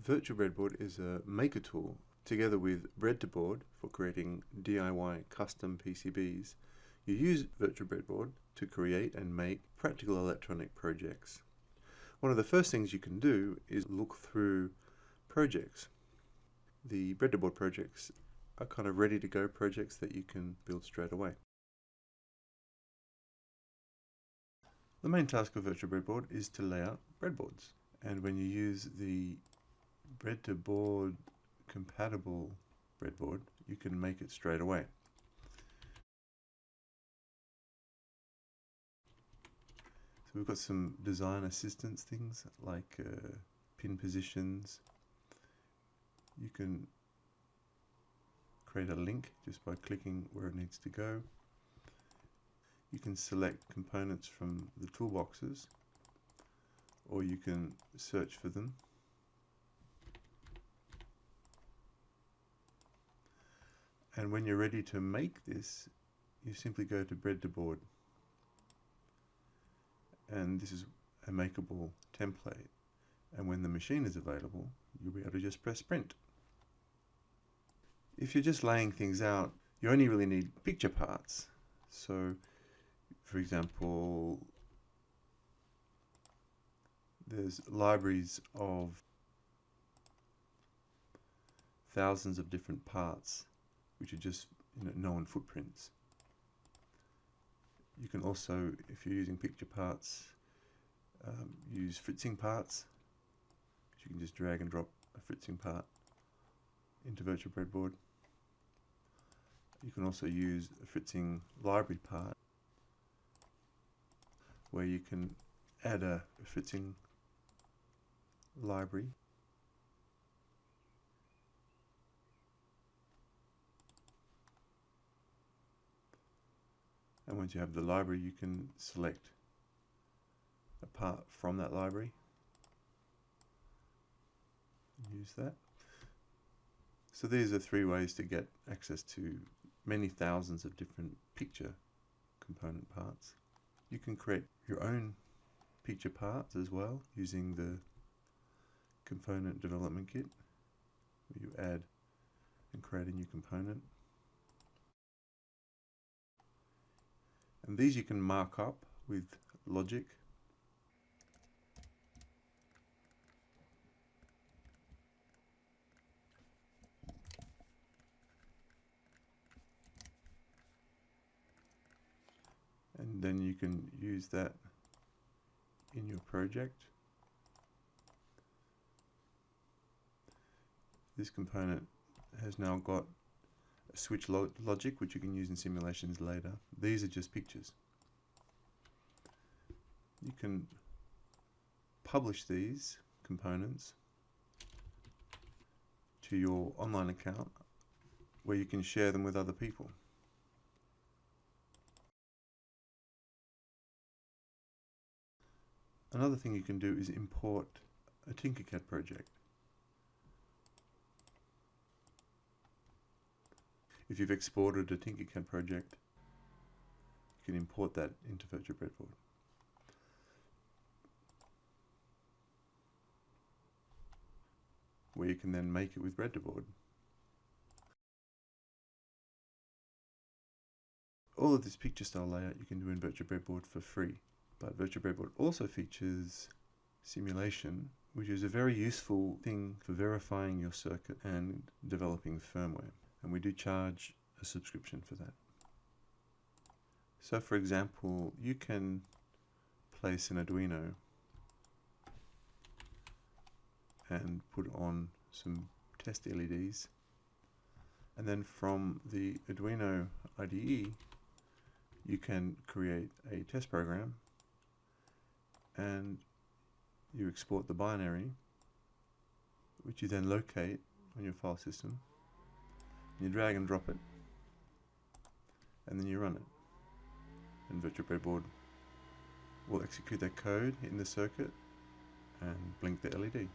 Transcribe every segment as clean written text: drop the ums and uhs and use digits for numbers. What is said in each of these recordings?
Virtual Breadboard is a maker tool together with Breadboard for creating DIY custom PCBs. You use Virtual Breadboard to create and make practical electronic projects. One of the first things you can do is look through projects. The Breadboard projects are kind of ready to go projects that you can build straight away. The main task of Virtual Breadboard is to lay out breadboards, and when you use the bread-to-board compatible breadboard, you can make it straight away. So we've got some design assistance things like pin positions. You can create a link just by clicking where it needs to go. You can select components from the toolboxes, or you can search for them. And when you're ready to make this, you simply go to Bread-to-Board. And this is a makeable template. And when the machine is available, you'll be able to just press print. If you're just laying things out, you only really need picture parts. So, for example, there's libraries of thousands of different parts which are just known footprints. You can also, if you're using picture parts, use fritzing parts. You can just drag and drop a fritzing part into Virtual Breadboard. You can also use a fritzing library part where you can add a fritzing library. And once you have the library, you can select a part from that library and use that. So these are 3 ways to get access to many thousands of different picture component parts. You can create your own picture parts as well using the component development kit, where you add and create a new component. And these you can mark up with logic. And then you can use that in your project. This component has now got a switch logic which you can use in simulations later. These are just pictures. You can publish these components to your online account where you can share them with other people. Another thing you can do is import a Tinkercad project. If you've exported a Tinkercad project, you can import that into Virtual Breadboard. Where you can then make it with Breadboard. All of this picture style layout you can do in Virtual Breadboard for free. But Virtual Breadboard also features simulation, which is a very useful thing for verifying your circuit and developing firmware. And we do charge a subscription for that. So for example, you can place an Arduino and put on some test LEDs, and then from the Arduino IDE you can create a test program and you export the binary, which you then locate on your file system. You drag and drop it, and then you run it. And Virtual Breadboard will execute that code in the circuit and blink the LED.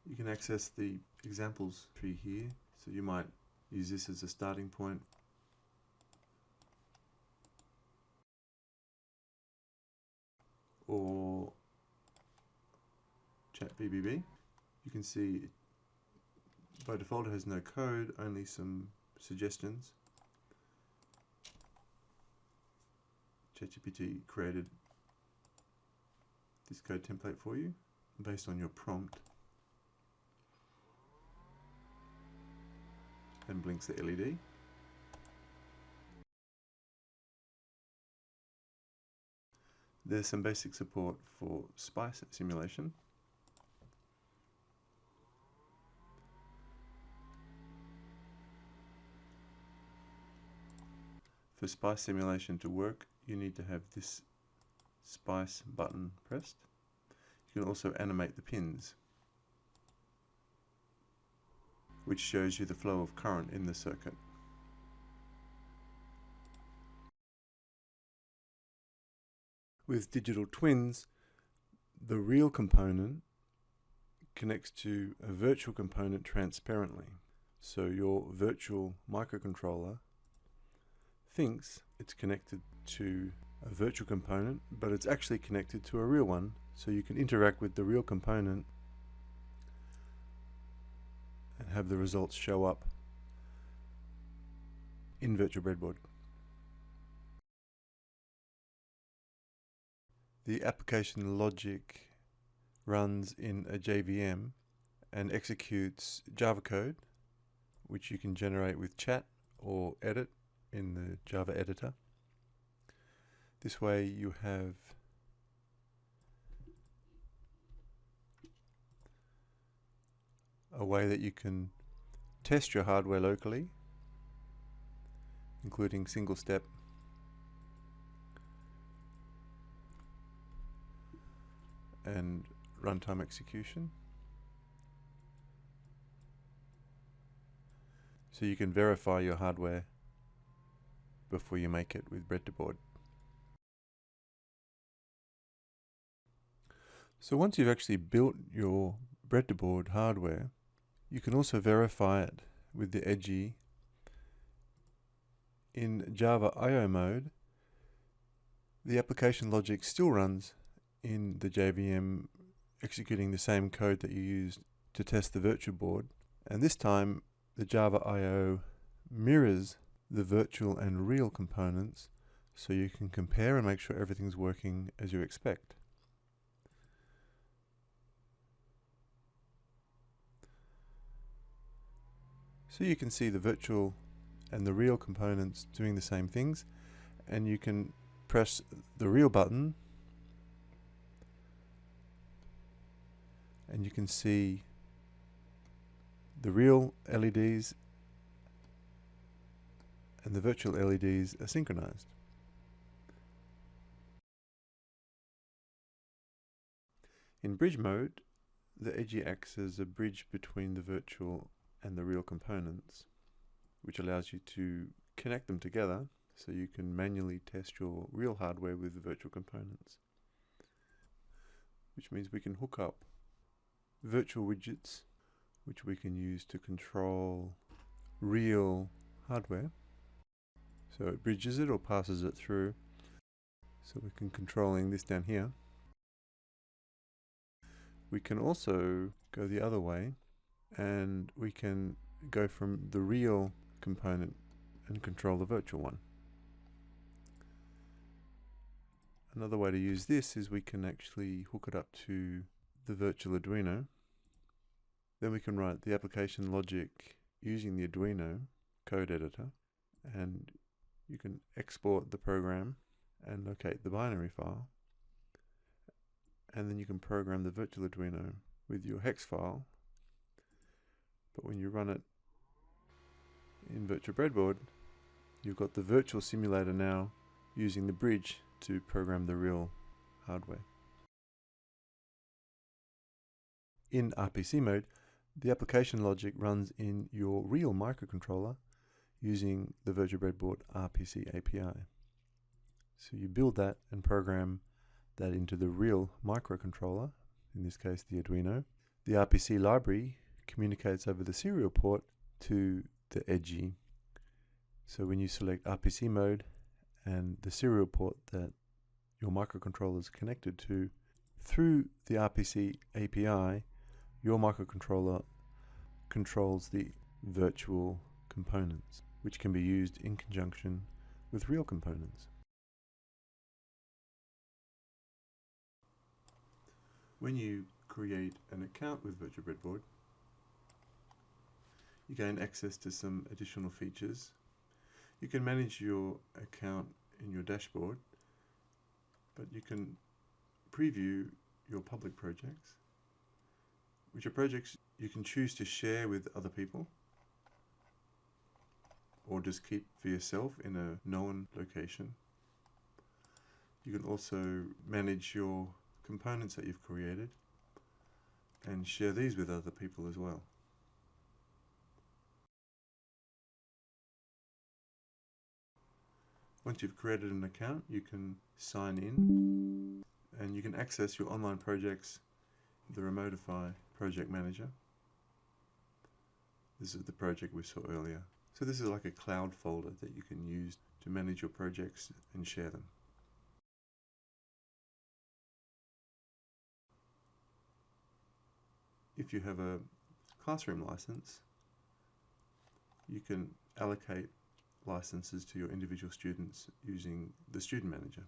You can access the examples tree here, so you might use this as a starting point or ChatBBB. You can see by default it has no code, only some suggestions. ChatGPT created this code template for you based on your prompt and blinks the LED. There's some basic support for spice simulation. For spice simulation to work, you need to have this spice button pressed. You can also animate the pins, which shows you the flow of current in the circuit. With digital twins, the real component connects to a virtual component transparently. So your virtual microcontroller thinks it's connected to a virtual component, but it's actually connected to a real one. So you can interact with the real component and have the results show up in Virtual Breadboard. The application logic runs in a JVM and executes Java code, which you can generate with chat or edit in the Java editor. This way you have a way that you can test your hardware locally, including single step and runtime execution. So you can verify your hardware before you make it with Breadboard. So once you've actually built your Breadboard hardware, you can also verify it with the edgy in Java I/O mode. The application logic still runs in the JVM, executing the same code that you used to test the virtual board, and this time the Java I/O mirrors the virtual and real components, so you can compare and make sure everything's working as you expect. So you can see the virtual and the real components doing the same things, and you can press the real button and you can see the real LEDs and the virtual LEDs are synchronized. In bridge mode, the edgy acts as a bridge between the virtual and the real components, which allows you to connect them together so you can manually test your real hardware with the virtual components. Which means we can hook up virtual widgets, which we can use to control real hardware. So it bridges it or passes it through. So we can controlling this down here. We can also go the other way, and we can go from the real component and control the virtual one. Another way to use this is we can actually hook it up to the virtual Arduino. Then we can write the application logic using the Arduino code editor, and you can export the program and locate the binary file, and then you can program the virtual Arduino with your hex file. But when you run it in Virtual Breadboard, you've got the virtual simulator now using the bridge to program the real hardware. In RPC mode, the application logic runs in your real microcontroller using the Virtual Breadboard RPC API. So you build that and program that into the real microcontroller, in this case the Arduino. The RPC library communicates over the serial port to the edgy. So when you select RPC mode and the serial port that your microcontroller is connected to. Through the RPC API, your microcontroller controls the virtual components, which can be used in conjunction with real components. When you create an account with Virtual Breadboard, you gain access to some additional features. You can manage your account in your dashboard, but you can preview your public projects, which are projects you can choose to share with other people or just keep for yourself in a known location. You can also manage your components that you've created and share these with other people as well. Once you've created an account, you can sign in and you can access your online projects, the Remotify Project Manager. This is the project we saw earlier. So this is like a cloud folder that you can use to manage your projects and share them. If you have a classroom license, you can allocate licenses to your individual students using the Student Manager.